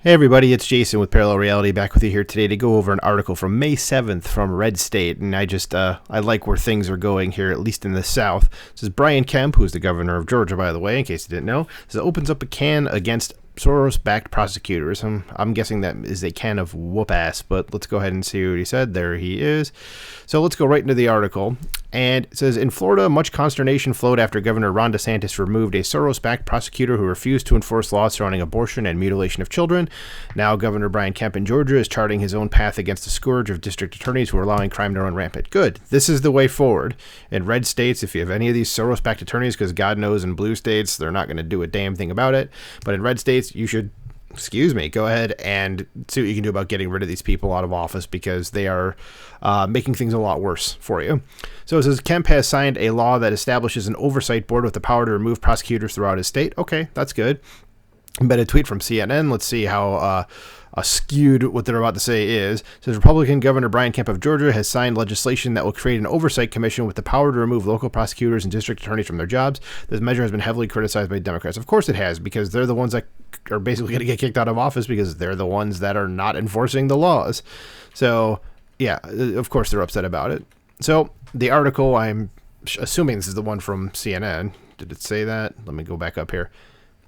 Hey everybody, it's Jason with Parallel Reality back with you here today to go over an article from May 7th from Red State, and I like where things are going here, at least in the South. This is Brian Kemp, who's the governor of Georgia, by the way, in case you didn't know. This opens up a can against Soros-backed prosecutors. I'm guessing that is a can of whoop ass, but let's go ahead and see what he said. There he is. So let's go right into the article. And it says, in Florida, much consternation flowed after Governor Ron DeSantis removed a Soros-backed prosecutor who refused to enforce laws surrounding abortion and mutilation of children. Now Governor Brian Kemp in Georgia is charting his own path against a scourge of district attorneys who are allowing crime to run rampant. Good. This is the way forward. In red states, if you have any of these Soros-backed attorneys, because God knows in blue states, they're not going to do a damn thing about it. But in red states, you should, go ahead and see what you can do about getting rid of these people out of office, because they are making things a lot worse for you. So it says Kemp has signed a law that establishes an oversight board with the power to remove prosecutors throughout his state. Okay, that's good. But a tweet from CNN. Let's see how skewed what they're about to say is. It says Republican Governor Brian Kemp of Georgia has signed legislation that will create an oversight commission with the power to remove local prosecutors and district attorneys from their jobs. This measure has been heavily criticized by Democrats. Of course it has, because they're the ones that are basically going to get kicked out of office because they're the ones that are not enforcing the laws. So, yeah, of course they're upset about it. So, the article, I'm assuming this is the one from CNN. Did it say that? Let me go back up here.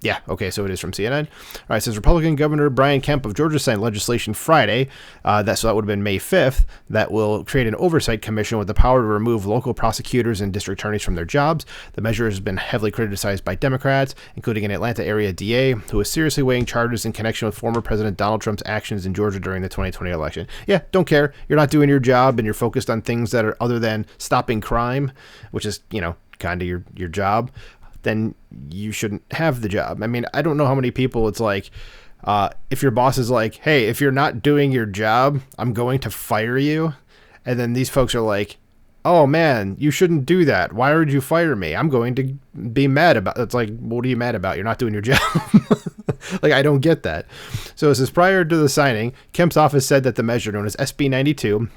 Yeah, okay, so it is from CNN. All right, it says Republican Governor Brian Kemp of Georgia signed legislation Friday, so that would have been May 5th, that will create an oversight commission with the power to remove local prosecutors and district attorneys from their jobs. The measure has been heavily criticized by Democrats, including an Atlanta area DA who is seriously weighing charges in connection with former President Donald Trump's actions in Georgia during the 2020 election. Yeah, don't care. You're not doing your job and you're focused on things that are other than stopping crime, which is, kind of your job. Then you shouldn't have the job. I mean, I don't know how many people it's like, if your boss is like, hey, if you're not doing your job, I'm going to fire you. And then these folks are like, oh man, you shouldn't do that. Why would you fire me? I'm going to be mad about it. It's like, what are you mad about? You're not doing your job. Like, I don't get that. So it says prior to the signing, Kemp's office said that the measure known as SB 92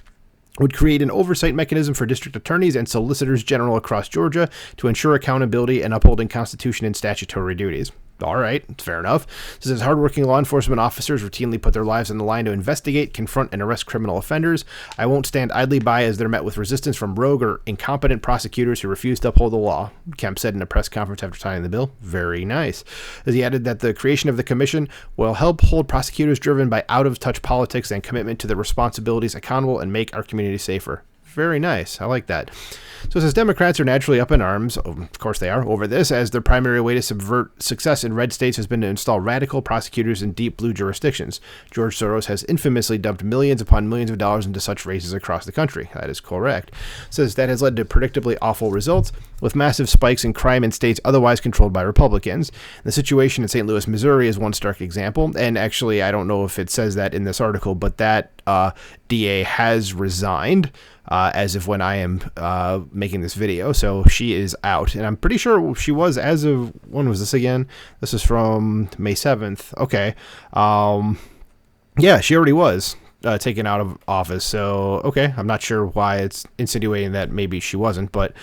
would create an oversight mechanism for district attorneys and solicitors general across Georgia to ensure accountability and upholding Constitution and statutory duties. All right, fair enough. This says hardworking law enforcement officers routinely put their lives on the line to investigate, confront, and arrest criminal offenders. I won't stand idly by as they're met with resistance from rogue or incompetent prosecutors who refuse to uphold the law, Kemp said in a press conference after signing the bill. Very nice. As he added that the creation of the commission will help hold prosecutors driven by out-of-touch politics and commitment to their responsibilities accountable and make our community safer. Very nice. I like that. So it says Democrats are naturally up in arms, of course they are, over this, as their primary way to subvert success in red states has been to install radical prosecutors in deep blue jurisdictions. George Soros has infamously dumped millions upon millions of dollars into such races across the country. That is correct. It says that has led to predictably awful results, with massive spikes in crime in states otherwise controlled by Republicans. The situation in St. Louis, Missouri is one stark example, and actually I don't know if it says that in this article, but that DA has resigned as of when I am making this video, so she is out, and I'm pretty sure she was as of, when was this again? This is from May 7th. Okay. Yeah, she already was taken out of office, so okay, I'm not sure why it's insinuating that maybe she wasn't, but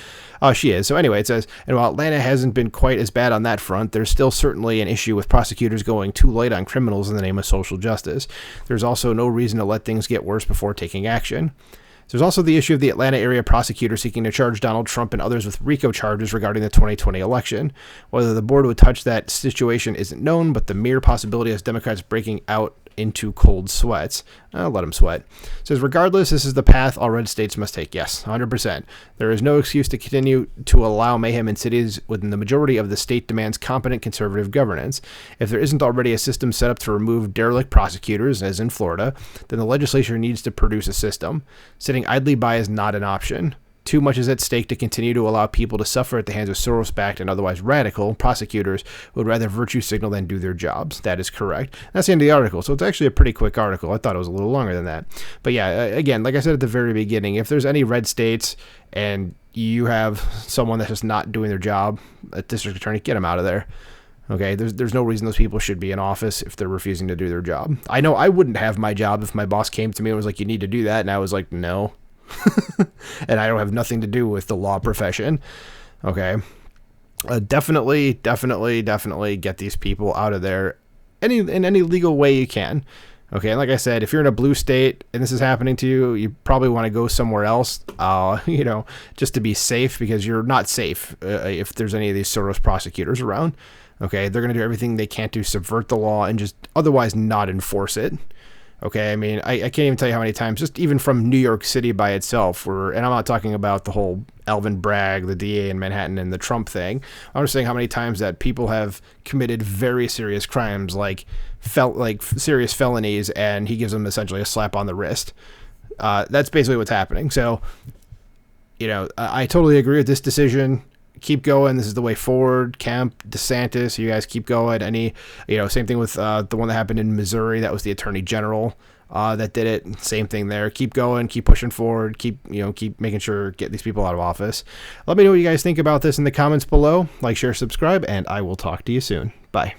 she is. So anyway, it says, and while Atlanta hasn't been quite as bad on that front, there's still certainly an issue with prosecutors going too light on criminals in the name of social justice. There's also no reason to let things get worse before taking action. There's also the issue of the Atlanta area prosecutor seeking to charge Donald Trump and others with RICO charges regarding the 2020 election. Whether the board would touch that situation isn't known, but the mere possibility has Democrats breaking out into cold sweats. Let them sweat. It says, regardless, this is the path all red states must take. Yes, 100%. There is no excuse to continue to allow mayhem in cities when the majority of the state demands competent conservative governance. If there isn't already a system set up to remove derelict prosecutors, as in Florida, then the legislature needs to produce a system. Sitting idly by is not an option. Too much is at stake to continue to allow people to suffer at the hands of Soros-backed and otherwise radical prosecutors who would rather virtue signal than do their jobs. That is correct. That's the end of the article, so it's actually a pretty quick article. I thought it was a little longer than that. But yeah, again, like I said at the very beginning, if there's any red states and you have someone that's just not doing their job, a district attorney, get them out of there. Okay, there's no reason those people should be in office if they're refusing to do their job. I know I wouldn't have my job if my boss came to me and was like, you need to do that, and I was like, no. And I don't have nothing to do with the law profession. Okay. Definitely get these people out of there in any legal way you can. Okay, and like I said, if you're in a blue state and this is happening to you, you probably want to go somewhere else, just to be safe, because you're not safe if there's any of these Soros prosecutors around. Okay, they're going to do everything they can to subvert the law and just otherwise not enforce it. Okay, I mean, I can't even tell you how many times, just even from New York City by itself, and I'm not talking about the whole Alvin Bragg, the DA in Manhattan, and the Trump thing. I'm just saying how many times that people have committed very serious crimes, like serious felonies, and he gives them essentially a slap on the wrist. That's basically what's happening. So, I totally agree with this decision. Keep going. This is the way forward. Kemp, DeSantis, you guys keep going. Same thing with the one that happened in Missouri. That was the Attorney General that did it. Same thing there. Keep going. Keep pushing forward. Keep making sure get these people out of office. Let me know what you guys think about this in the comments below. Like, share, subscribe, and I will talk to you soon. Bye.